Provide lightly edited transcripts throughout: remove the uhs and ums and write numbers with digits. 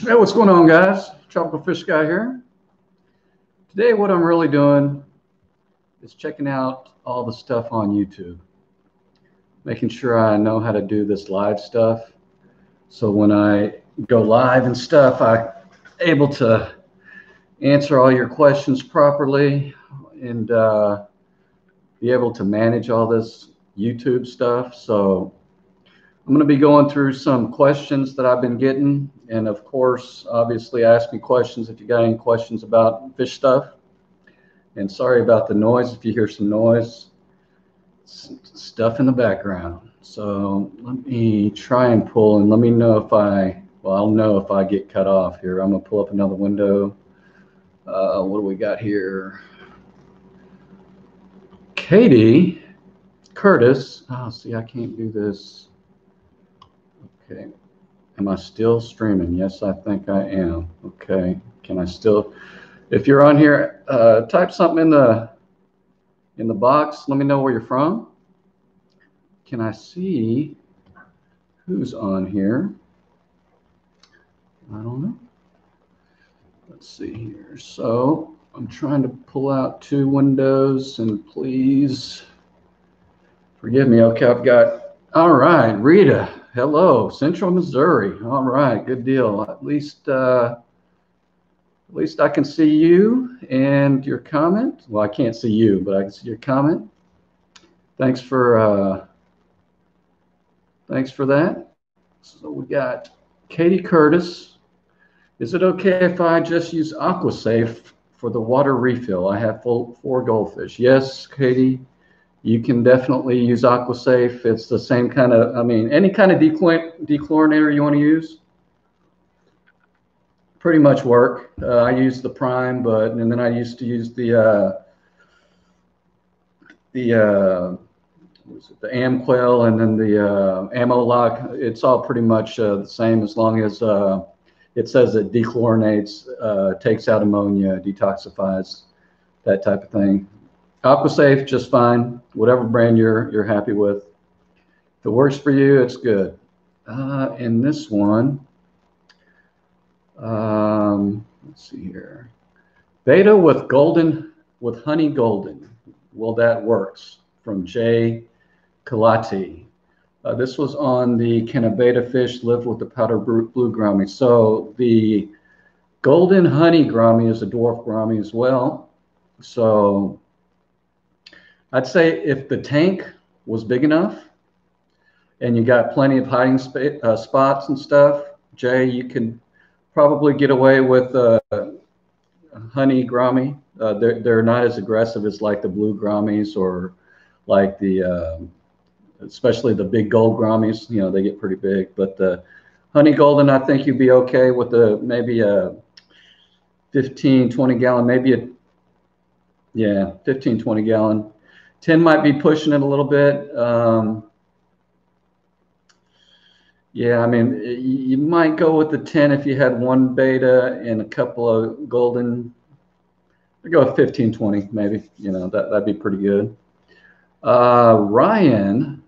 Hey, what's going on, guys? Tropical Fish Guy here. Today, what I'm really doing is checking out all the stuff on YouTube, making sure I know how to do this live stuff. So when I go live and stuff, I'm able to answer all your questions properly and be able to manage all this YouTube stuff. So I'm going to be going through some questions that I've been getting. And of course, obviously, ask me questions if you got any questions about fish stuff. And sorry about the noise if you hear some noise, stuff in the background. So let me try and pull and let me know if I'll know if I get cut off here. I'm going to pull up another window. What do we got here? Katie Curtis. Oh, see, I can't do this. Okay. Am I still streaming? Yes, I think I am. Okay. Can I still, if you're on here, type something in the box. Let me know where you're from. Can I see who's on here? I don't know. Let's see here. So I'm trying to pull out two windows, and please forgive me. Okay, I've got, all right, Rita. Hello, Central Missouri. All right, good deal. At least I can see you and your comment. Well, I can't see you, but I can see your comment. Thanks for that. So we got Katie Curtis. Is it okay if I just use AquaSafe for the water refill? I have 4 goldfish. Yes, Katie. You can definitely use AquaSafe. It's the same kind of, any kind of dechlorinator you want to use, pretty much work. I use the Prime, and then I used to use the Amquil, and then the Ammo-Lock. It's all pretty much the same as long as it says it dechlorinates, takes out ammonia, detoxifies, that type of thing. AquaSafe, just fine. Whatever brand you're happy with. If it works for you, it's good. And this one, let's see here. Beta with honey golden. Well, that works. From Jay Kalati. This was on the Can a Beta Fish Live with the Powder Blue Gourami? So the golden honey gourami is a dwarf gourami as well. So I'd say if the tank was big enough and you got plenty of hiding spots and stuff, Jay, you can probably get away with honey gourami. They're not as aggressive as like the blue gouramis or like the, especially the big gold gouramis. You know, they get pretty big. But the honey golden, I think you'd be okay with maybe a 15, 20 gallon, maybe 15, 20 gallon. 10 might be pushing it a little bit. You might go with the 10 if you had one beta and a couple of golden. I'd go with 15, 20 maybe. You know, that'd be pretty good. Ryan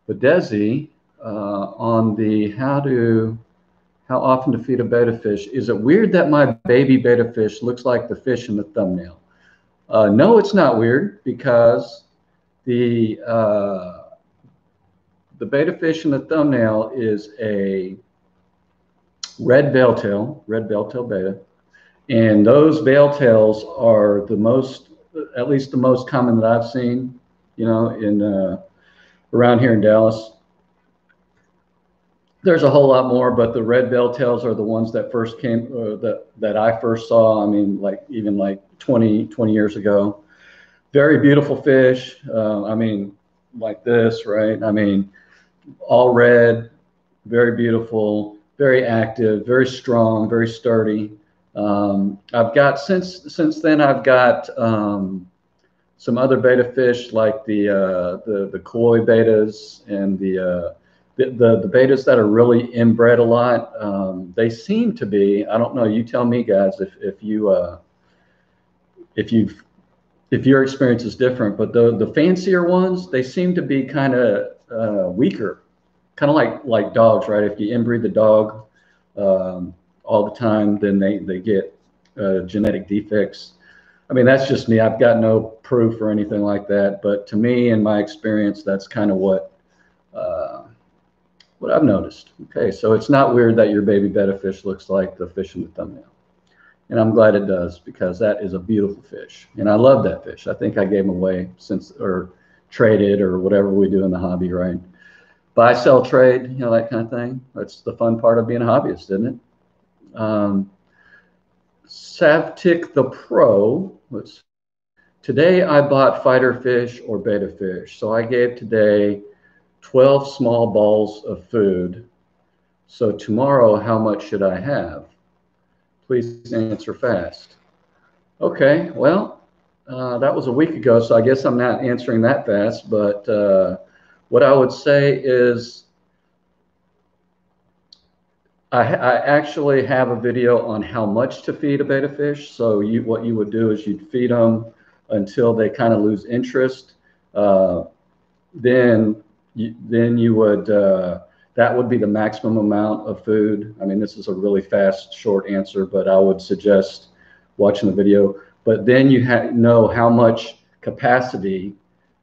Badezi on the how often to feed a beta fish. Is it weird that my baby beta fish looks like the fish in the thumbnail? No, it's not weird, because the beta fish in the thumbnail is a red belltail beta, and those belltails are at least the most common that I've seen, you know, in around here in Dallas. There's a whole lot more, but the red belltails are the ones that first came, that I first saw. Even like 20 years ago. Very beautiful fish. Like this, right? All red, very beautiful, very active, very strong, very sturdy. I've got since then I've got some other beta fish like the koi betas and the betas that are really inbred a lot. They seem to be, I don't know, you tell me guys if your experience is different, but the fancier ones, they seem to be kind of weaker, kind of like dogs, right? If you inbreed the dog, all the time, then they get genetic defects. I mean, that's just me. I've got no proof or anything like that. But to me, in my experience, that's kind of what I've noticed. Okay, so it's not weird that your baby betta fish looks like the fish in the thumbnail. And I'm glad it does, because that is a beautiful fish. And I love that fish. I think I gave him away or traded or whatever we do in the hobby, right? Buy, sell, trade, you know, that kind of thing. That's the fun part of being a hobbyist, isn't it? Savtic the Pro. Today I bought fighter fish or betta fish. So I gave today 12 small balls of food. So tomorrow, how much should I have? Please answer fast. Okay, well, that was a week ago, so I guess I'm not answering that fast. But what I would say is I actually have a video on how much to feed a betta fish. So what you would do is you'd feed them until they kind of lose interest. Then you would, that would be the maximum amount of food. I mean, this is a really fast, short answer, but I would suggest watching the video. But then you know how much capacity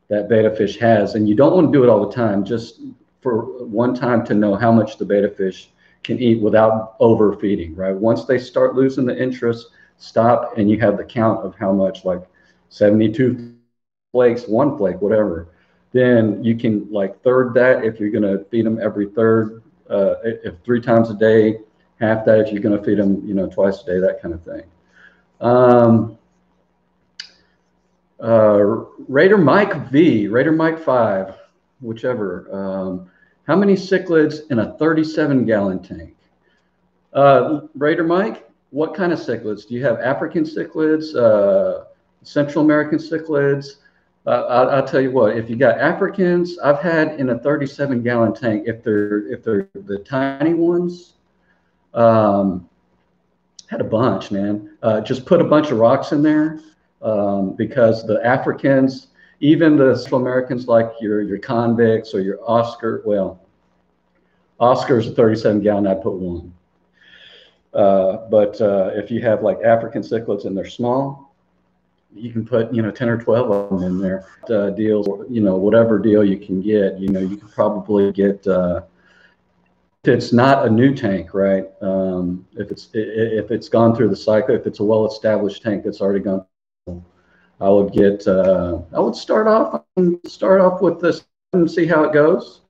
that betta fish has. And you don't want to do it all the time, just for one time to know how much the betta fish can eat without overfeeding, right? Once they start losing the interest, stop, and you have the count of how much, like 72 flakes, 1 flake, whatever. Then you can like third that if you're going to feed them every third, if 3 times a day, half that if you're going to feed them, you know, twice a day, that kind of thing. Raider Mike V, Raider Mike 5, whichever. How many cichlids in a 37-gallon tank? Raider Mike, what kind of cichlids? Do you have African cichlids, Central American cichlids? I'll tell you what, if you got Africans, I've had in a 37-gallon tank, if they're the tiny ones, had a bunch, man. Just put a bunch of rocks in there, because the Africans, even the Central Americans, like your convicts or your Oscar, well, Oscar's a 37-gallon, I put 1. But if you have like African cichlids and they're small, you can put, you know, 10 or 12 of them in there. Deals, you know, whatever deal you can get, you know, you could probably get, if it's not a new tank, right? If it's gone through the cycle, if it's a well-established tank that's already gone, I would get, I would start off with this and see how it goes.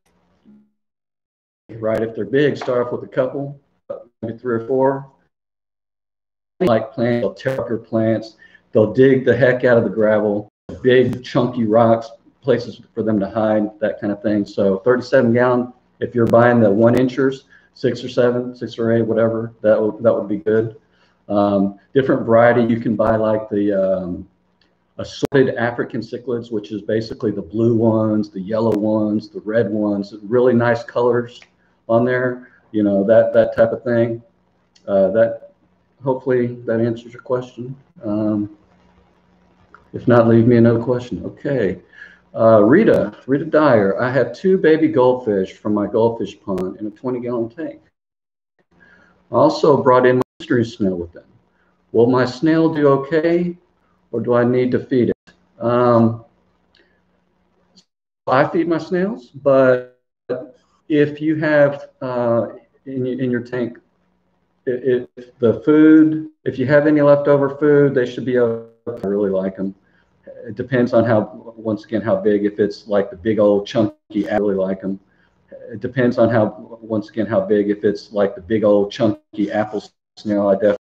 Right, if they're big, start off with a couple, maybe 3 or 4. Like plants, they'll tear up your plants. They'll dig the heck out of the gravel, big chunky rocks, places for them to hide, that kind of thing. So 37-gallon, if you're buying the 1-inchers, 6 or 7, 6 or 8, whatever, that would be good. Different variety, you can buy like the assorted African cichlids, which is basically the blue ones, the yellow ones, the red ones, really nice colors on there, you know, that type of thing. That hopefully that answers your question. If not, leave me another question. Okay. Rita Dyer, I have 2 baby goldfish from my goldfish pond in a 20-gallon tank. I also brought in my mystery snail with them. Will my snail do okay, or do I need to feed it? I feed my snails, but if you have in your tank, if you have any leftover food, they should be okay. I really like them. It depends on once again, how big. If it's like the big old chunky, I really like them. It depends on once again, how big. If it's like the big old chunky apple snail, I definitely